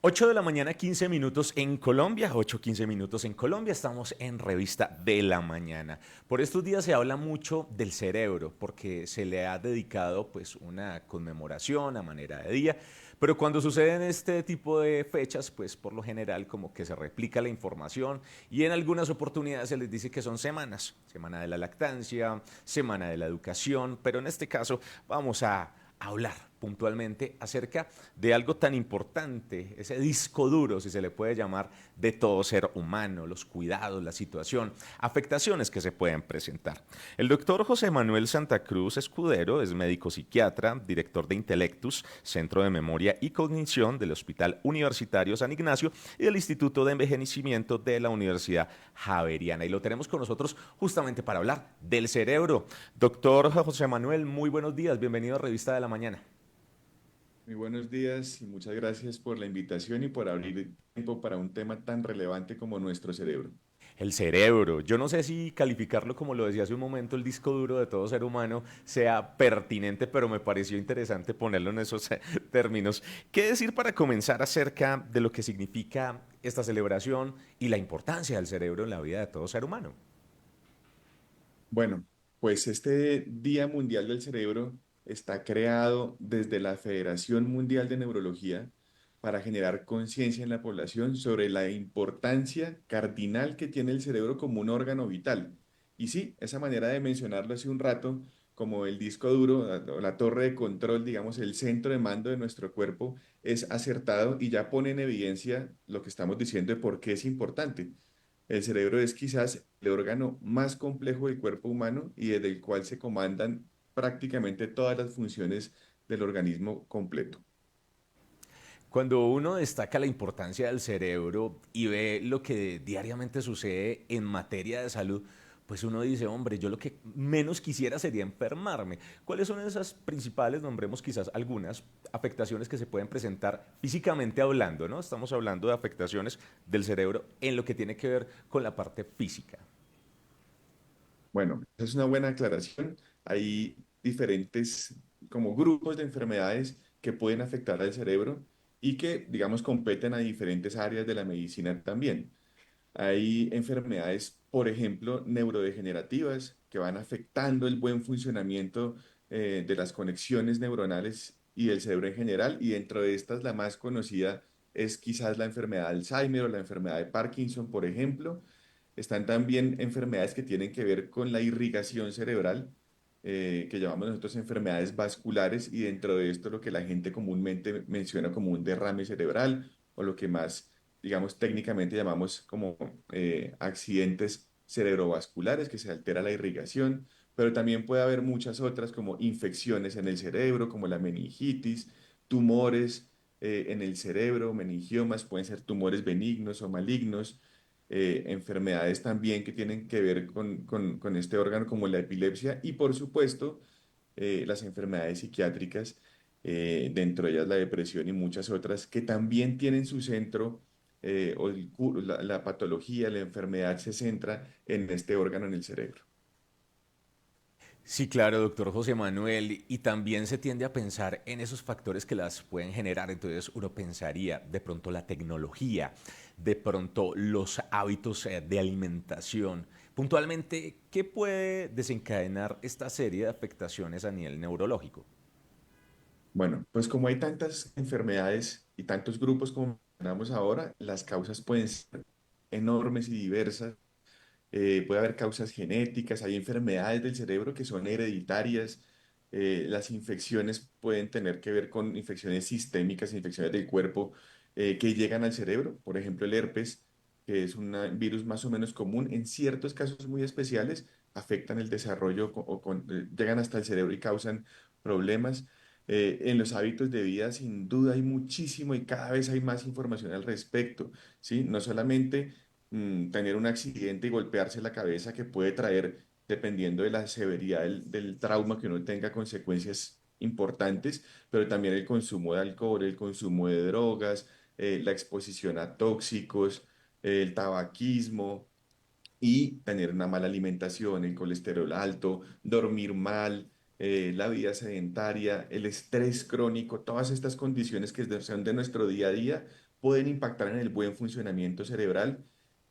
8 de la mañana, 15 minutos en Colombia, 8:15 minutos en Colombia, estamos en Revista de la Mañana. Por estos días se habla mucho del cerebro, porque se le ha dedicado pues una conmemoración a manera de día, pero cuando suceden este tipo de fechas, pues por lo general como que se replica la información y en algunas oportunidades se les dice que son semanas, semana de la lactancia, semana de la educación, pero en este caso vamos a hablar puntualmente acerca de algo tan importante, ese disco duro, si se le puede llamar, de todo ser humano, los cuidados, la situación, afectaciones que se pueden presentar. El doctor José Manuel Santa Cruz Escudero es médico psiquiatra, director de Intelectus, Centro de Memoria y Cognición del Hospital Universitario San Ignacio y del Instituto de Envejecimiento de la Universidad Javeriana. Y lo tenemos con nosotros justamente para hablar del cerebro. Doctor José Manuel, muy buenos días, bienvenido a Revista de la Mañana. Muy buenos días y muchas gracias por la invitación y por abrir tiempo para un tema tan relevante como nuestro cerebro. El cerebro. Yo no sé si calificarlo como lo decía hace un momento, el disco duro de todo ser humano, sea pertinente, pero me pareció interesante ponerlo en esos términos. ¿Qué decir para comenzar acerca de lo que significa esta celebración y la importancia del cerebro en la vida de todo ser humano? Bueno, pues este Día Mundial del Cerebro está creado desde la Federación Mundial de Neurología para generar conciencia en la población sobre la importancia cardinal que tiene el cerebro como un órgano vital. Y sí, esa manera de mencionarlo hace un rato, como el disco duro o la torre de control, digamos, el centro de mando de nuestro cuerpo, es acertado y ya pone en evidencia lo que estamos diciendo de por qué es importante. El cerebro es quizás el órgano más complejo del cuerpo humano y desde el cual se comandan prácticamente todas las funciones del organismo completo. Cuando uno destaca la importancia del cerebro y ve lo que diariamente sucede en materia de salud, pues uno dice, hombre, yo lo que menos quisiera sería enfermarme. ¿Cuáles son esas principales, nombremos quizás algunas afectaciones que se pueden presentar físicamente hablando, ¿no? Estamos hablando de afectaciones del cerebro en lo que tiene que ver con la parte física. Bueno, esa es una buena aclaración. Hay diferentes como grupos de enfermedades que pueden afectar al cerebro y que, digamos, competen a diferentes áreas de la medicina también. Hay enfermedades, por ejemplo, neurodegenerativas que van afectando el buen funcionamiento de las conexiones neuronales y del cerebro en general. Y dentro de estas, la más conocida es quizás la enfermedad de Alzheimer o la enfermedad de Parkinson, por ejemplo. Están también enfermedades que tienen que ver con la irrigación cerebral, que llamamos nosotros enfermedades vasculares, y dentro de esto lo que la gente comúnmente menciona como un derrame cerebral o lo que más, digamos, técnicamente llamamos como accidentes cerebrovasculares, que se altera la irrigación, pero también puede haber muchas otras como infecciones en el cerebro, como la meningitis, tumores en el cerebro, meningiomas, pueden ser tumores benignos o malignos, enfermedades también que tienen que ver con este órgano como la epilepsia y por supuesto las enfermedades psiquiátricas, dentro de ellas la depresión y muchas otras que también tienen su centro, o la patología, la enfermedad se centra en este órgano en el cerebro. Sí, claro, doctor José Manuel, y también se tiende a pensar en esos factores que las pueden generar. Entonces uno pensaría de pronto la tecnología, de pronto los hábitos de alimentación. Puntualmente, ¿qué puede desencadenar esta serie de afectaciones a nivel neurológico? Bueno, pues como hay tantas enfermedades y tantos grupos como mencionamos ahora, las causas pueden ser enormes y diversas. Puede haber causas genéticas, hay enfermedades del cerebro que son hereditarias. Las infecciones pueden tener que ver con infecciones sistémicas, infecciones del cuerpo que llegan al cerebro. Por ejemplo, el herpes, que es un virus más o menos común, en ciertos casos muy especiales afectan el desarrollo llegan hasta el cerebro y causan problemas. En los hábitos de vida, sin duda, hay muchísimo y cada vez hay más información al respecto, ¿sí? No solamente tener un accidente y golpearse la cabeza que puede traer, dependiendo de la severidad del trauma que uno tenga, consecuencias importantes, pero también el consumo de alcohol, el consumo de drogas, la exposición a tóxicos, el tabaquismo y tener una mala alimentación, el colesterol alto, dormir mal, la vida sedentaria, el estrés crónico, todas estas condiciones que son de nuestro día a día pueden impactar en el buen funcionamiento cerebral.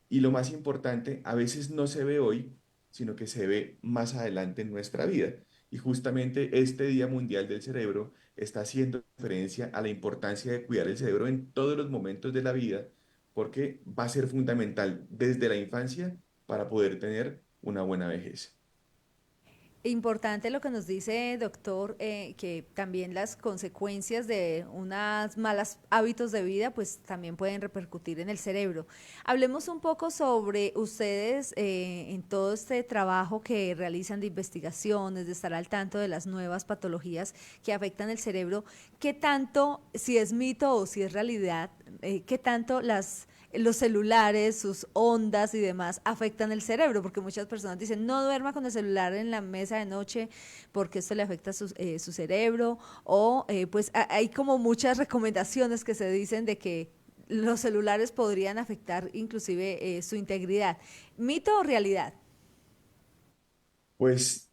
Y lo más importante, a veces no se ve hoy, sino que se ve más adelante en nuestra vida. Y justamente este Día Mundial del Cerebro está haciendo referencia a la importancia de cuidar el cerebro en todos los momentos de la vida, porque va a ser fundamental desde la infancia para poder tener una buena vejez. Importante lo que nos dice, doctor, que también las consecuencias de unos malos hábitos de vida, pues también pueden repercutir en el cerebro. Hablemos un poco sobre ustedes en todo este trabajo que realizan de investigaciones, de estar al tanto de las nuevas patologías que afectan el cerebro. ¿Qué tanto, si es mito o si es realidad, qué tanto los celulares, sus ondas y demás afectan el cerebro? Porque muchas personas dicen, no duerma con el celular en la mesa de noche porque esto le afecta su cerebro, o pues hay como muchas recomendaciones que se dicen de que los celulares podrían afectar inclusive su integridad. ¿Mito o realidad? Pues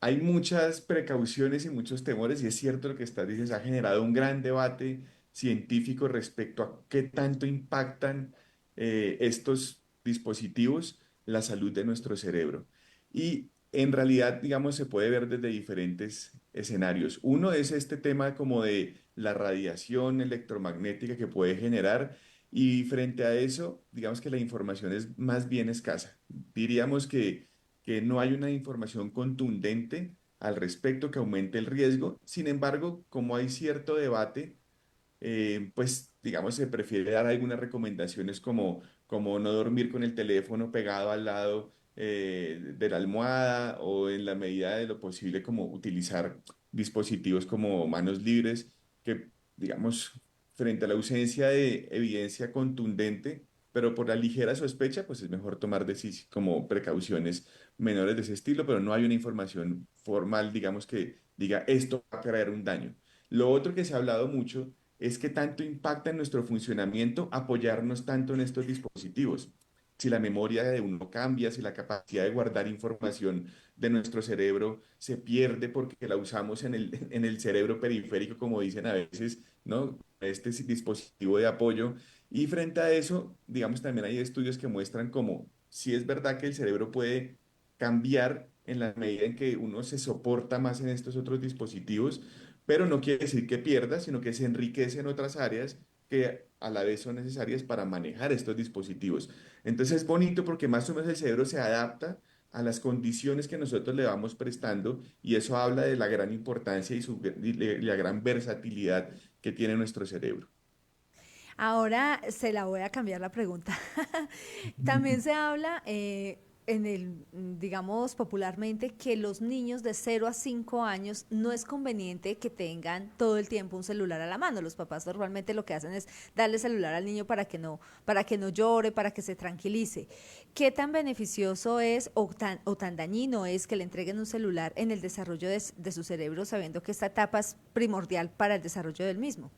hay muchas precauciones y muchos temores, y es cierto lo que estás diciendo, se ha generado un gran debate científico respecto a qué tanto impactan estos dispositivos la salud de nuestro cerebro. Y en realidad, digamos, se puede ver desde diferentes escenarios. Uno es este tema como de la radiación electromagnética que puede generar, y frente a eso, digamos que la información es más bien escasa. Diríamos que no hay una información contundente al respecto que aumente el riesgo. Sin embargo, como hay cierto debate, pues digamos se prefiere dar algunas recomendaciones como no dormir con el teléfono pegado al lado de la almohada, o en la medida de lo posible como utilizar dispositivos como manos libres, que digamos frente a la ausencia de evidencia contundente, pero por la ligera sospecha, pues es mejor tomar como precauciones menores de ese estilo, pero no hay una información formal, digamos, que diga esto va a traer un daño. Lo otro que se ha hablado mucho es que tanto impacta en nuestro funcionamiento apoyarnos tanto en estos dispositivos. Si la memoria de uno cambia, si la capacidad de guardar información de nuestro cerebro se pierde porque la usamos en el cerebro periférico, como dicen a veces, ¿no? Este dispositivo de apoyo. Y frente a eso, digamos, también hay estudios que muestran como si es verdad que el cerebro puede cambiar en la medida en que uno se soporta más en estos otros dispositivos, pero no quiere decir que pierda, sino que se enriquece en otras áreas que a la vez son necesarias para manejar estos dispositivos. Entonces es bonito porque más o menos el cerebro se adapta a las condiciones que nosotros le vamos prestando, y eso habla de la gran importancia y la gran versatilidad que tiene nuestro cerebro. Ahora se la voy a cambiar la pregunta. También se habla digamos popularmente, que los niños de 0 a 5 años no es conveniente que tengan todo el tiempo un celular a la mano. Los papás normalmente lo que hacen es darle celular al niño para que no llore, para que se tranquilice. ¿Qué tan beneficioso es o tan dañino es que le entreguen un celular en el desarrollo de su cerebro, sabiendo que esta etapa es primordial para el desarrollo del mismo?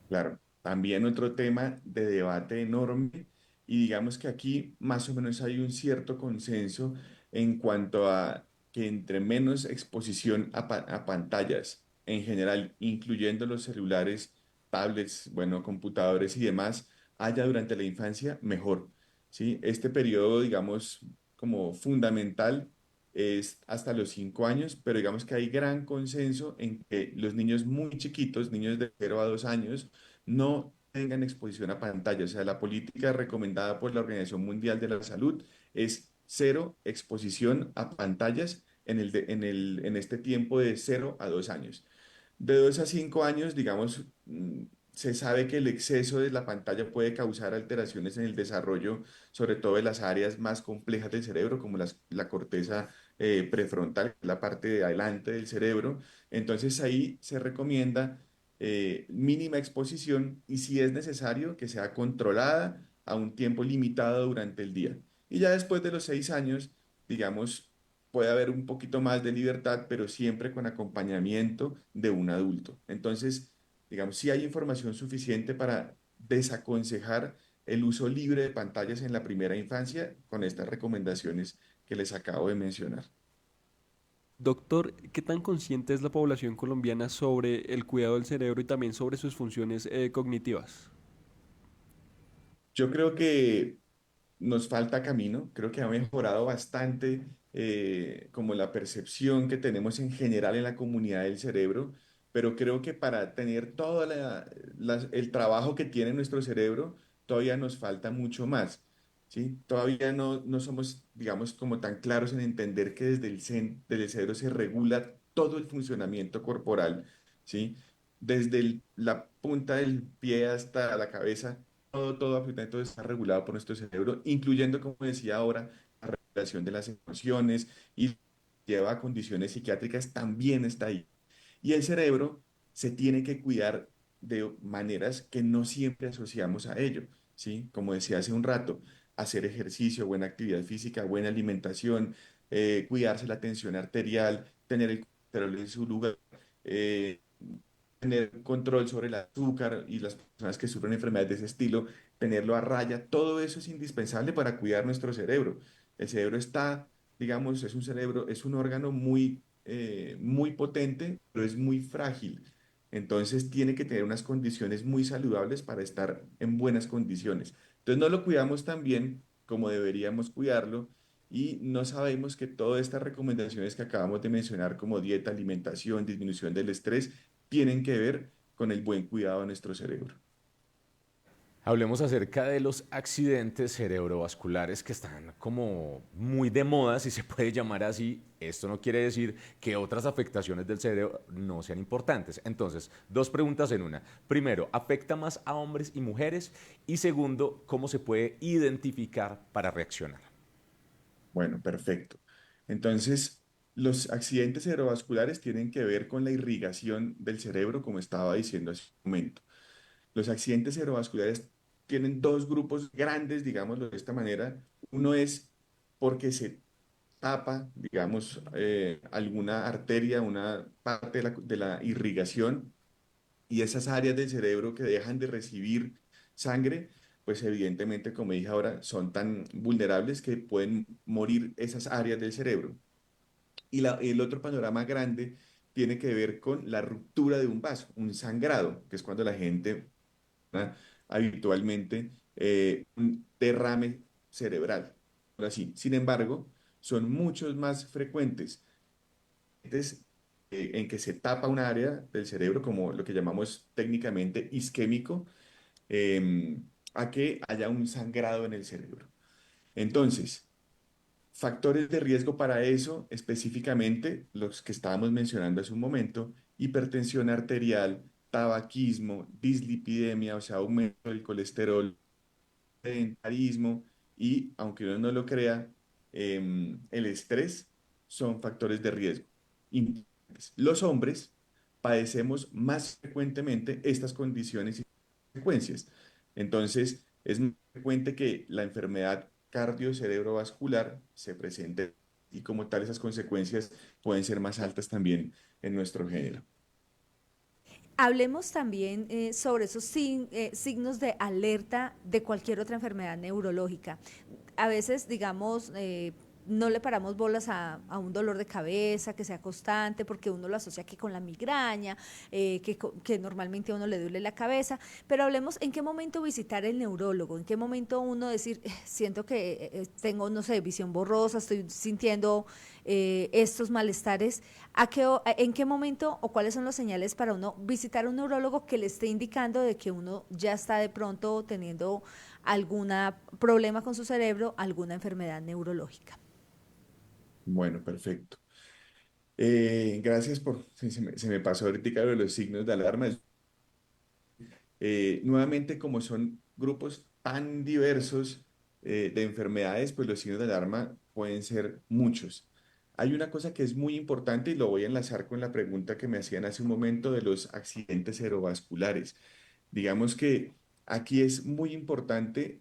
Claro, también otro tema de debate enorme, y digamos que aquí más o menos hay un cierto consenso en cuanto a que entre menos exposición a pantallas en general, incluyendo los celulares, tablets, bueno, computadores y demás, haya durante la infancia, mejor. ¿Sí? Este periodo, digamos, como fundamental es hasta los 5 años, pero digamos que hay gran consenso en que los niños muy chiquitos, niños de 0 a 2 años, no tengan exposición a pantalla. O sea, la política recomendada por la Organización Mundial de la Salud es cero exposición a pantallas en este tiempo de 0 a 2 años. De 2 a 5 años, digamos, se sabe que el exceso de la pantalla puede causar alteraciones en el desarrollo, sobre todo en las áreas más complejas del cerebro, como la corteza prefrontal, la parte de adelante del cerebro. Entonces ahí se recomienda mínima exposición, y si es necesario que sea controlada a un tiempo limitado durante el día. Y ya después de los 6 años, digamos, puede haber un poquito más de libertad, pero siempre con acompañamiento de un adulto. Entonces, digamos, si hay información suficiente para desaconsejar el uso libre de pantallas en la primera infancia con estas recomendaciones que les acabo de mencionar. Doctor, ¿qué tan consciente es la población colombiana sobre el cuidado del cerebro y también sobre sus funciones cognitivas? Yo creo que nos falta camino, creo que ha mejorado bastante como la percepción que tenemos en general en la comunidad del cerebro, pero creo que para tener todo el trabajo que tiene nuestro cerebro, todavía nos falta mucho más, ¿sí? Todavía no somos, digamos, como tan claros en entender que desde el cerebro se regula todo el funcionamiento corporal, ¿sí? Desde la punta del pie hasta la cabeza todo, absolutamente todo está regulado por nuestro cerebro, incluyendo, como decía ahora, la regulación de las emociones y lleva a condiciones psiquiátricas, también está ahí. Y el cerebro se tiene que cuidar de maneras que no siempre asociamos a ello, ¿sí? Como decía hace un rato, hacer ejercicio, buena actividad física, buena alimentación, cuidarse la tensión arterial, tener el colesterol en su lugar, eh, tener control sobre el azúcar y las personas que sufren enfermedades de ese estilo, tenerlo a raya, todo eso es indispensable para cuidar nuestro cerebro. El cerebro está, digamos, es un cerebro, es un órgano muy potente, pero es muy frágil. Entonces tiene que tener unas condiciones muy saludables para estar en buenas condiciones. Entonces no lo cuidamos tan bien como deberíamos cuidarlo y no sabemos que todas estas recomendaciones que acabamos de mencionar como dieta, alimentación, disminución del estrés, tienen que ver con el buen cuidado de nuestro cerebro. Hablemos acerca de los accidentes cerebrovasculares que están como muy de moda, si se puede llamar así. Esto no quiere decir que otras afectaciones del cerebro no sean importantes. Entonces, dos preguntas en una. Primero, ¿afecta más a hombres y mujeres? Y segundo, ¿cómo se puede identificar para reaccionar? Bueno, perfecto. Entonces, los accidentes cerebrovasculares tienen que ver con la irrigación del cerebro, como estaba diciendo hace un momento. Los accidentes cerebrovasculares tienen dos grupos grandes, digámoslo de esta manera. Uno es porque se tapa, digamos, alguna arteria, una parte de la irrigación y esas áreas del cerebro que dejan de recibir sangre, pues evidentemente, como dije ahora, son tan vulnerables que pueden morir esas áreas del cerebro. Y el otro panorama grande tiene que ver con la ruptura de un vaso, un sangrado, que es cuando la gente habitualmente un derrame cerebral. Ahora sí, sin embargo, son muchos más frecuentes en que se tapa un área del cerebro, como lo que llamamos técnicamente isquémico, eh, a que haya un sangrado en el cerebro. Entonces, factores de riesgo para eso, específicamente los que estábamos mencionando hace un momento: hipertensión arterial, tabaquismo, dislipidemia, o sea, aumento del colesterol, sedentarismo y, aunque uno no lo crea, el estrés son factores de riesgo importantes. Los hombres padecemos más frecuentemente estas condiciones y consecuencias. Entonces, es muy frecuente que la enfermedad cardiocerebrovascular se presente y como tal esas consecuencias pueden ser más altas también en nuestro género. Hablemos también sobre esos signos de alerta de cualquier otra enfermedad neurológica. A veces, digamos, no le paramos bolas a un dolor de cabeza que sea constante porque uno lo asocia aquí con la migraña, que normalmente a uno le duele la cabeza, pero hablemos en qué momento visitar el neurólogo, en qué momento uno decir, siento que tengo, no sé, visión borrosa, estoy sintiendo estos malestares, en qué momento o cuáles son los señales para uno visitar a un neurólogo que le esté indicando de que uno ya está de pronto teniendo algún problema con su cerebro, alguna enfermedad neurológica. Bueno, perfecto. Gracias por, sí, se me pasó ahorita lo de los signos de alarma. Nuevamente, como son grupos tan diversos de enfermedades, pues los signos de alarma pueden ser muchos. Hay una cosa que es muy importante y lo voy a enlazar con la pregunta que me hacían hace un momento de los accidentes cerebrovasculares. Digamos que aquí es muy importante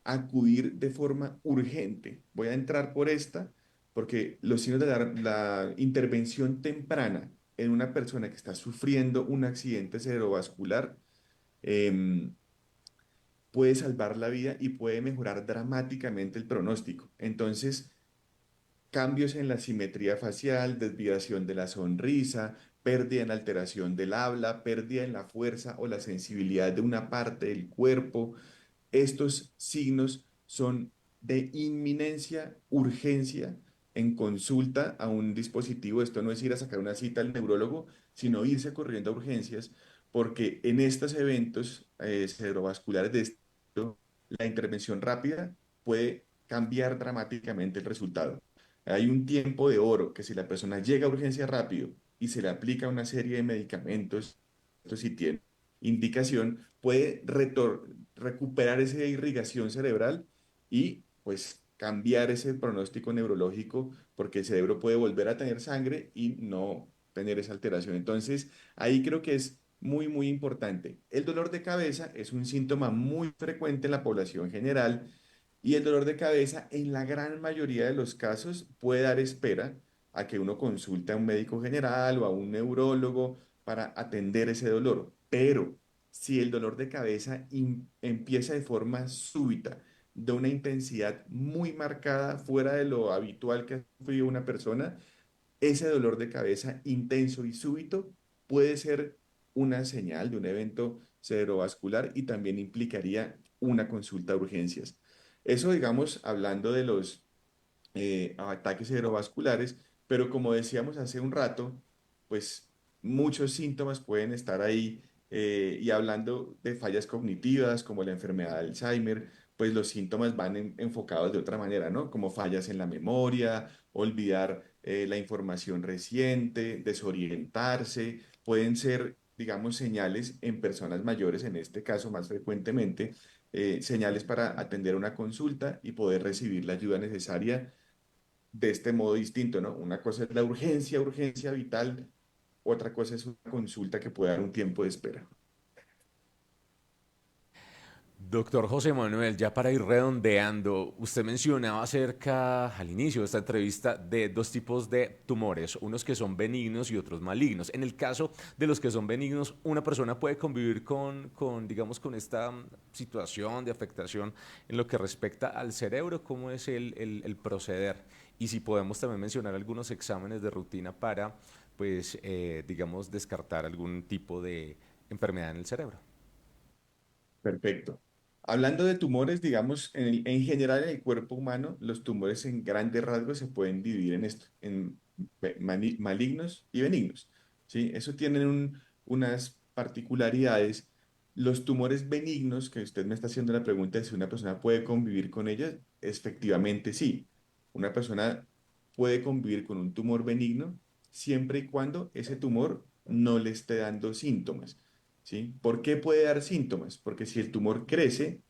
acudir de forma urgente. Voy a entrar por esta porque los signos de la intervención temprana en una persona que está sufriendo un accidente cerebrovascular em, puede salvar la vida y puede mejorar dramáticamente el pronóstico. Entonces, cambios en la simetría facial, desviación de la sonrisa, pérdida en alteración del habla, pérdida en la fuerza o la sensibilidad de una parte del cuerpo. Estos signos son de inminencia, urgencia en consulta a un dispositivo. Esto no es ir a sacar una cita al neurólogo, sino irse corriendo a urgencias, porque en estos eventos cerebrovasculares de este tipo, la intervención rápida puede cambiar dramáticamente el resultado. Hay un tiempo de oro que si la persona llega a urgencia rápido y se le aplica una serie de medicamentos, esto sí tiene indicación, puede recuperar esa irrigación cerebral y pues cambiar ese pronóstico neurológico porque el cerebro puede volver a tener sangre y no tener esa alteración. Entonces, ahí creo que es muy, muy importante. El dolor de cabeza es un síntoma muy frecuente en la población general y el dolor de cabeza en la gran mayoría de los casos puede dar espera a que uno consulte a un médico general o a un neurólogo para atender ese dolor. Pero si el dolor de cabeza empieza de forma súbita, de una intensidad muy marcada, fuera de lo habitual que ha sufrido una persona, ese dolor de cabeza intenso y súbito puede ser una señal de un evento cerebrovascular y también implicaría una consulta de urgencias. Eso, digamos, hablando de los ataques cerebrovasculares, pero como decíamos hace un rato, pues muchos síntomas pueden estar ahí y hablando de fallas cognitivas como la enfermedad de Alzheimer, pues los síntomas van enfocados de otra manera, ¿no? Como fallas en la memoria, olvidar la información reciente, desorientarse, pueden ser, digamos, señales en personas mayores, en este caso más frecuentemente, señales para atender una consulta y poder recibir la ayuda necesaria de este modo distinto, ¿no? Una cosa es la urgencia, urgencia vital, otra cosa es una consulta que puede dar un tiempo de espera. Doctor José Manuel, ya para ir redondeando, usted mencionaba acerca al inicio de esta entrevista de dos tipos de tumores, unos que son benignos y otros malignos. En el caso de los que son benignos, una persona puede convivir digamos, con esta situación de afectación en lo que respecta al cerebro, ¿cómo es el proceder? Y si podemos también mencionar algunos exámenes de rutina para, pues, digamos, descartar algún tipo de enfermedad en el cerebro. Perfecto. Hablando de tumores, digamos, en general en el cuerpo humano, los tumores en grandes rasgos se pueden dividir en esto, en malignos y benignos, ¿sí? Eso tienen unas particularidades. Los tumores benignos, que usted me está haciendo la pregunta de si una persona puede convivir con ellos, efectivamente sí. Una persona puede convivir con un tumor benigno siempre y cuando ese tumor no le esté dando síntomas. ¿Sí? ¿Por qué puede dar síntomas? Porque si el tumor crece,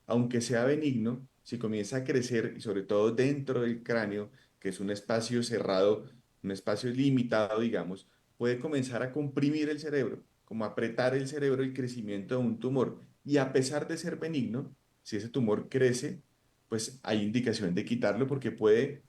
aunque sea benigno, si comienza a crecer y sobre todo dentro del cráneo, que es un espacio cerrado, un espacio limitado, digamos, puede comenzar a comprimir el cerebro, como apretar el cerebro el crecimiento de un tumor. Y a pesar de ser benigno, si ese tumor crece, pues hay indicación de quitarlo porque puede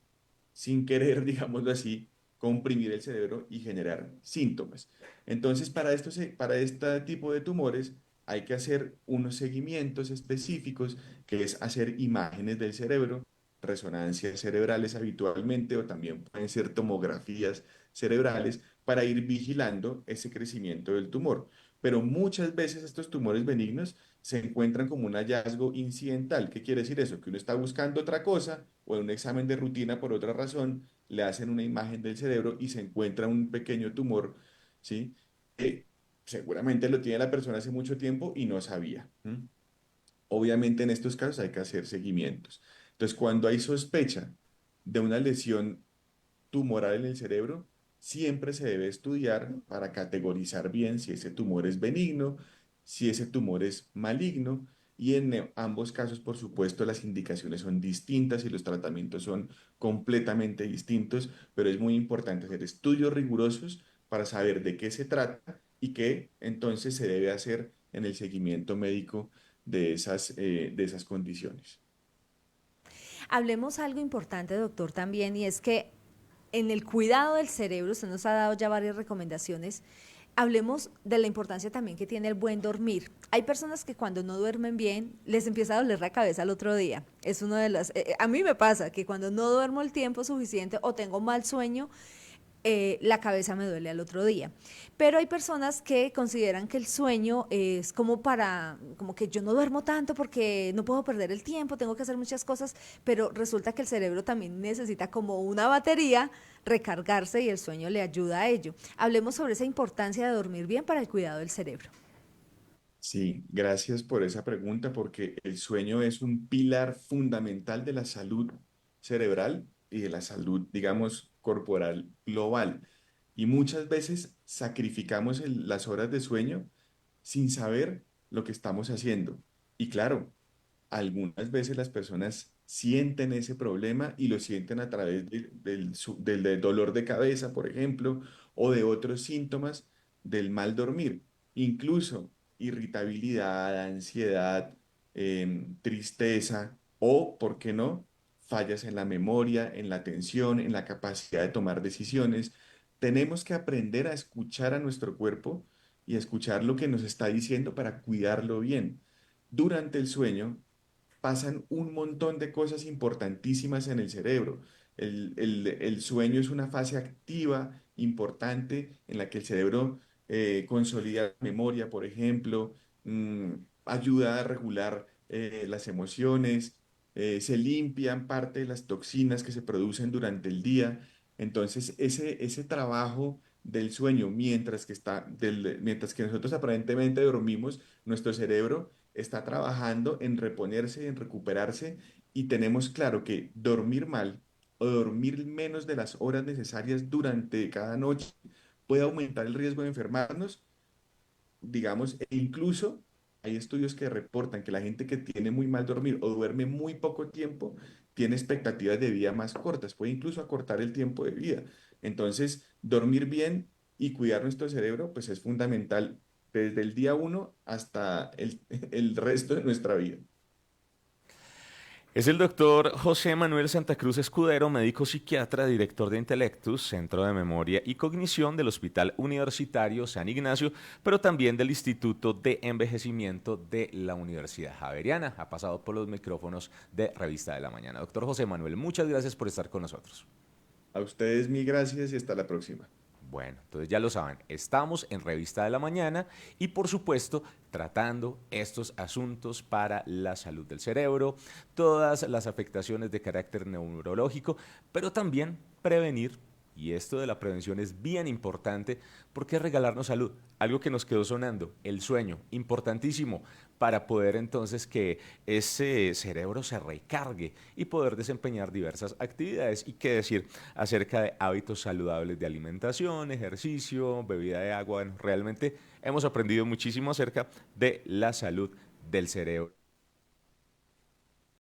sin querer, digámoslo así, comprimir el cerebro y generar síntomas. Entonces, para este tipo de tumores hay que hacer unos seguimientos específicos, que es hacer imágenes del cerebro, resonancias cerebrales habitualmente, o también pueden ser tomografías cerebrales para ir vigilando ese crecimiento del tumor. Pero muchas veces estos tumores benignos se encuentran como un hallazgo incidental. ¿Qué quiere decir eso? Que uno está buscando otra cosa o en un examen de rutina por otra razón, le hacen una imagen del cerebro y se encuentra un pequeño tumor, ¿sí? Que seguramente lo tiene la persona hace mucho tiempo y no sabía. ¿Mm? Obviamente en estos casos hay que hacer seguimientos. Entonces, cuando hay sospecha de una lesión tumoral en el cerebro, siempre se debe estudiar para categorizar bien si ese tumor es benigno, si ese tumor es maligno, y en ambos casos, por supuesto, las indicaciones son distintas y los tratamientos son completamente distintos, pero es muy importante hacer estudios rigurosos para saber de qué se trata y qué entonces se debe hacer en el seguimiento médico de esas condiciones. Hablemos algo importante, doctor, también, y es que en el cuidado del cerebro, usted nos ha dado ya varias recomendaciones, Hablemos de la importancia también que tiene el buen dormir. Hay personas que cuando no duermen bien les empieza a doler la cabeza al otro día. Es uno de las, a mí me pasa que cuando no duermo el tiempo suficiente o tengo mal sueño, la cabeza me duele al otro día. Pero hay personas que consideran que el sueño es como para, como que yo no duermo tanto porque no puedo perder el tiempo, tengo que hacer muchas cosas, pero resulta que el cerebro también necesita como una batería recargarse y el sueño le ayuda a ello. Hablemos sobre esa importancia de dormir bien para el cuidado del cerebro. Sí, gracias por esa pregunta, porque el sueño es un pilar fundamental de la salud cerebral y de la salud, digamos, corporal global. Y muchas veces sacrificamos las horas de sueño sin saber lo que estamos haciendo. Y claro, algunas veces las personas sienten ese problema y lo sienten a través del dolor de cabeza, por ejemplo, o de otros síntomas del mal dormir, incluso irritabilidad, ansiedad, tristeza o, ¿por qué no?, fallas en la memoria, en la atención, en la capacidad de tomar decisiones. Tenemos que aprender a escuchar a nuestro cuerpo y a escuchar lo que nos está diciendo para cuidarlo bien. Durante el sueño pasan un montón de cosas importantísimas en el cerebro. El sueño es una fase activa importante en la que el cerebro consolida la memoria, por ejemplo, mm, ayuda a regular las emociones, se limpian parte de las toxinas que se producen durante el día. Entonces, ese trabajo del sueño, mientras que nosotros aparentemente dormimos, nuestro cerebro está trabajando en reponerse, en recuperarse, y tenemos claro que dormir mal o dormir menos de las horas necesarias durante cada noche puede aumentar el riesgo de enfermarnos, digamos, e incluso hay estudios que reportan que la gente que tiene muy mal dormir o duerme muy poco tiempo tiene expectativas de vida más cortas, puede incluso acortar el tiempo de vida. Entonces, dormir bien y cuidar nuestro cerebro, pues es fundamental desde el día uno hasta el resto de nuestra vida. Es el doctor José Manuel Santa Cruz Escudero, médico psiquiatra, director de Intelectus, Centro de Memoria y Cognición del Hospital Universitario San Ignacio, pero también del Instituto de Envejecimiento de la Universidad Javeriana. Ha pasado por los micrófonos de Revista de la Mañana. Doctor José Manuel, muchas gracias por estar con nosotros. A ustedes mil gracias y hasta la próxima. Bueno, entonces ya lo saben, estamos en Revista de la Mañana y por supuesto tratando estos asuntos para la salud del cerebro, todas las afectaciones de carácter neurológico, pero también prevenir. Y esto de la prevención es bien importante porque es regalarnos salud, algo que nos quedó sonando, el sueño, importantísimo para poder entonces que ese cerebro se recargue y poder desempeñar diversas actividades. Y qué decir acerca de hábitos saludables de alimentación, ejercicio, bebida de agua. Bueno, realmente hemos aprendido muchísimo acerca de la salud del cerebro.